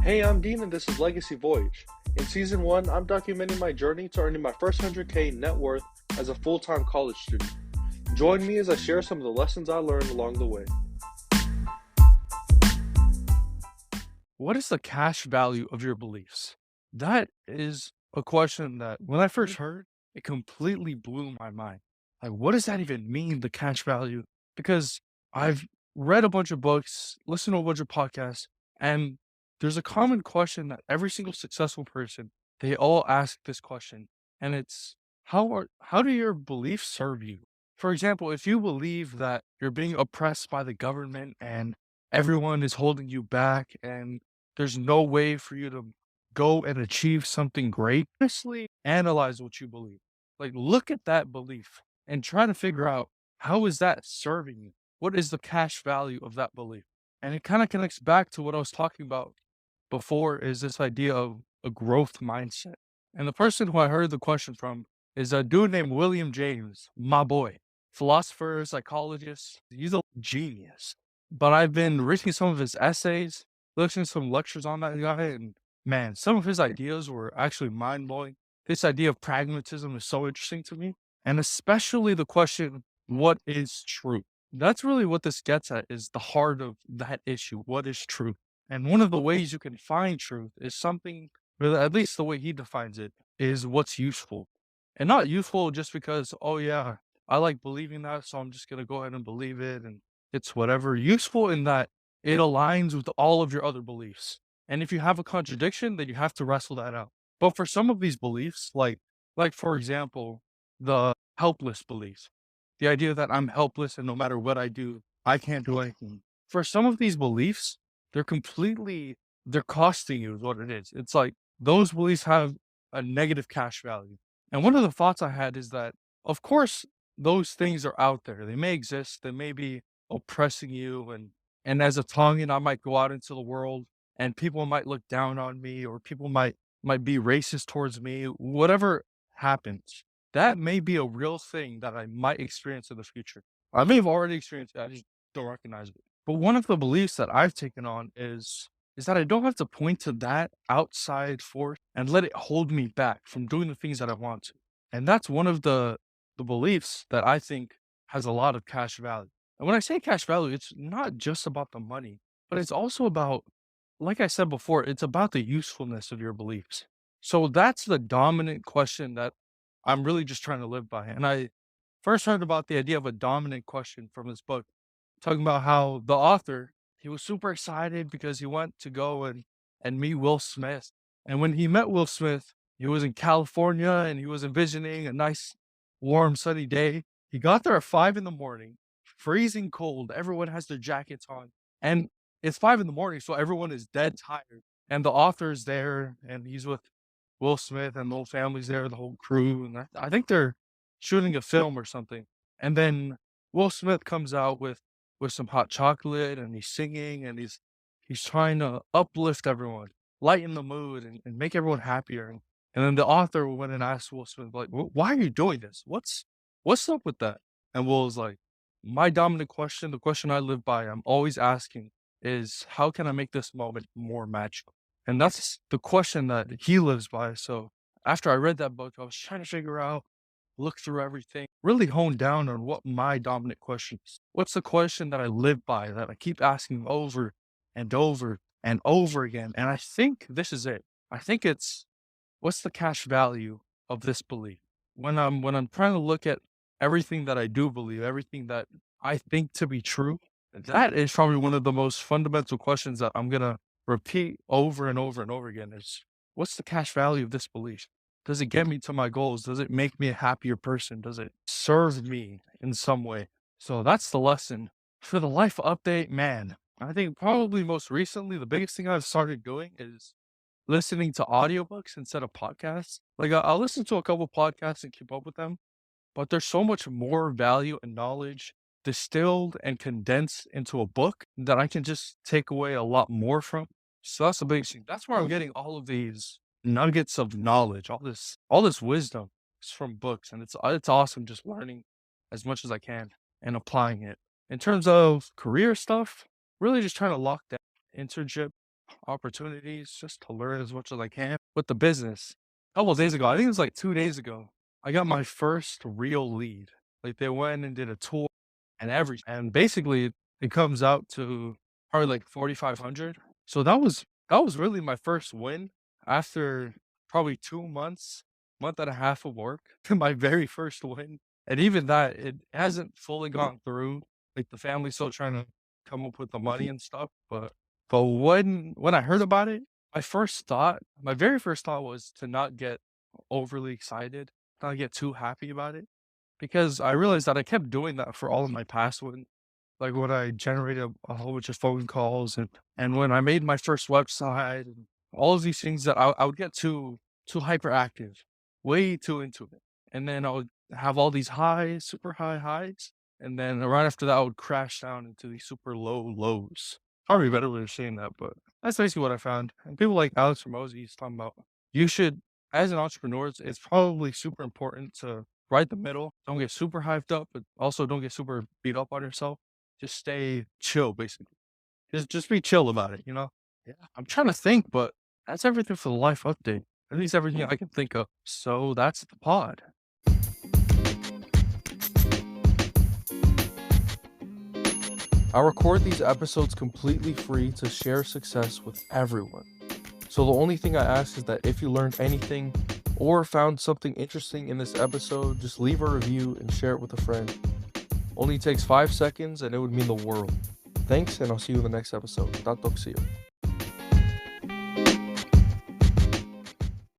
Hey, I'm Dean and this is Legacy Voyage. In Season 1, I'm documenting my journey to earning my first 100K net worth as a full-time college student. Join me as I share some of the lessons I learned along the way. What is the cash value of your beliefs? That is a question that when I first heard, it completely blew my mind. Like, what does that even mean, the cash value? Because I've read a bunch of books, listened to a bunch of podcasts, and there's a common question that every single successful person, they all ask this question. And it's how do your beliefs serve you? For example, if you believe that you're being oppressed by the government and everyone is holding you back and there's no way for you to go and achieve something great. Honestly, analyze what you believe. Like, look at that belief and try to figure out how is that serving you? What is the cash value of that belief? And it kind of connects back to what I was talking about before is this idea of a growth mindset. And the person who I heard the question from is a dude named William James, my boy, philosopher, psychologist. He's a genius. But I've been reading some of his essays, listening to some lectures on that guy, and man, some of his ideas were actually mind blowing. This idea of pragmatism is so interesting to me. And especially the question, what is truth? That's really what this gets at is the heart of that issue. What is truth? And one of the ways you can find truth is something, well, at least the way he defines it, is what's useful. And not useful just because, oh yeah, I like believing that, so I'm just gonna go ahead and believe it and it's whatever. Useful in that it aligns with all of your other beliefs. And if you have a contradiction, then you have to wrestle that out. But for some of these beliefs, like for example, the helpless belief, the idea that I'm helpless and no matter what I do, I can't do anything. For some of these beliefs, they're completely they're costing you is what it is. It's like those beliefs have a negative cash value. And one of the thoughts I had is that, of course, those things are out there. They may exist. They may be oppressing you. And as a Tongan, I might go out into the world and people might look down on me or people might be racist towards me. Whatever happens, that may be a real thing that I might experience in the future. I may have already experienced it. I just don't recognize it. But one of the beliefs that I've taken on is that I don't have to point to that outside force and let it hold me back from doing the things that I want to. And that's one of the beliefs that I think has a lot of cash value. And when I say cash value, it's not just about the money, but it's also about, like I said before, it's about the usefulness of your beliefs. So that's the dominant question that I'm really just trying to live by. And I first heard about the idea of a dominant question from this book, talking about how the author, he was super excited because he went to go and meet Will Smith. And when he met Will Smith, he was in California and he was envisioning a nice, warm, sunny day. He got there at 5 in the morning, freezing cold. Everyone has their jackets on. And it's 5 in the morning, so everyone is dead tired. And the author's there and he's with Will Smith and the whole family's there, the whole crew. And I think they're shooting a film or something. And then Will Smith comes out with some hot chocolate and he's singing and he's trying to uplift everyone, lighten the mood and make everyone happier. And then the author went and asked Will Smith, like, why are you doing this? What's up with that? And Will was like, my dominant question, the question I live by, I'm always asking is how can I make this moment more magical? And that's the question that he lives by. So after I read that book, I was trying to figure out, look through everything, really hone down on what my dominant question is. What's the question that I live by that I keep asking over and over and over again? And I think this is it. I think it's what's the cash value of this belief? When I'm trying to look at everything that I do believe, everything that I think to be true, that is probably one of the most fundamental questions that I'm gonna repeat over and over and over again is what's the cash value of this belief? Does it get me to my goals? Does it make me a happier person? Does it serve me in some way? So that's the lesson. For the life update, man, I think probably most recently, the biggest thing I've started doing is listening to audiobooks instead of podcasts. Like I'll listen to a couple podcasts and keep up with them, but there's so much more value and knowledge distilled and condensed into a book that I can just take away a lot more from. So that's the biggest thing. That's where I'm getting all of these nuggets of knowledge, all this wisdom is from books, and it's awesome just learning as much as I can and applying it. In terms of career stuff, really just trying to lock down internship. opportunities just to learn as much as I can with the business. A couple of days ago, I think it was like 2 days ago, I got my first real lead. Like they went and did a tour and everything. And basically it comes out to probably like 4,500. So that was really my first win after probably 2 months, month and a half of work. My very first win. And even that, it hasn't fully gone through. Like the family's still trying to come up with the money and stuff. But when I heard about it, my very first thought was to not get overly excited, not get too happy about it, because I realized that I kept doing that for all of my past wins. Like when I generated a whole bunch of phone calls and when I made my first website and all of these things that I would get too hyperactive, way too into it. And then I would have all these highs, super high highs, and then right after that I would crash down into these super low lows. Probably a better way of saying that, but that's basically what I found. And people like Alex Ramosi, he's talking about you should, as an entrepreneur, it's probably super important to right the middle. Don't get super hyped up, but also don't get super beat up on yourself. Just stay chill, basically. Just be chill about it, you know? Yeah. I'm trying to think, but that's everything for the life update. At least everything I can think of. So that's the pod. I record these episodes completely free to share success with everyone. So the only thing I ask is that if you learned anything or found something interesting in this episode, just leave a review and share it with a friend. Only takes 5 seconds and it would mean the world. Thanks, and I'll see you in the next episode. Tatok, see you.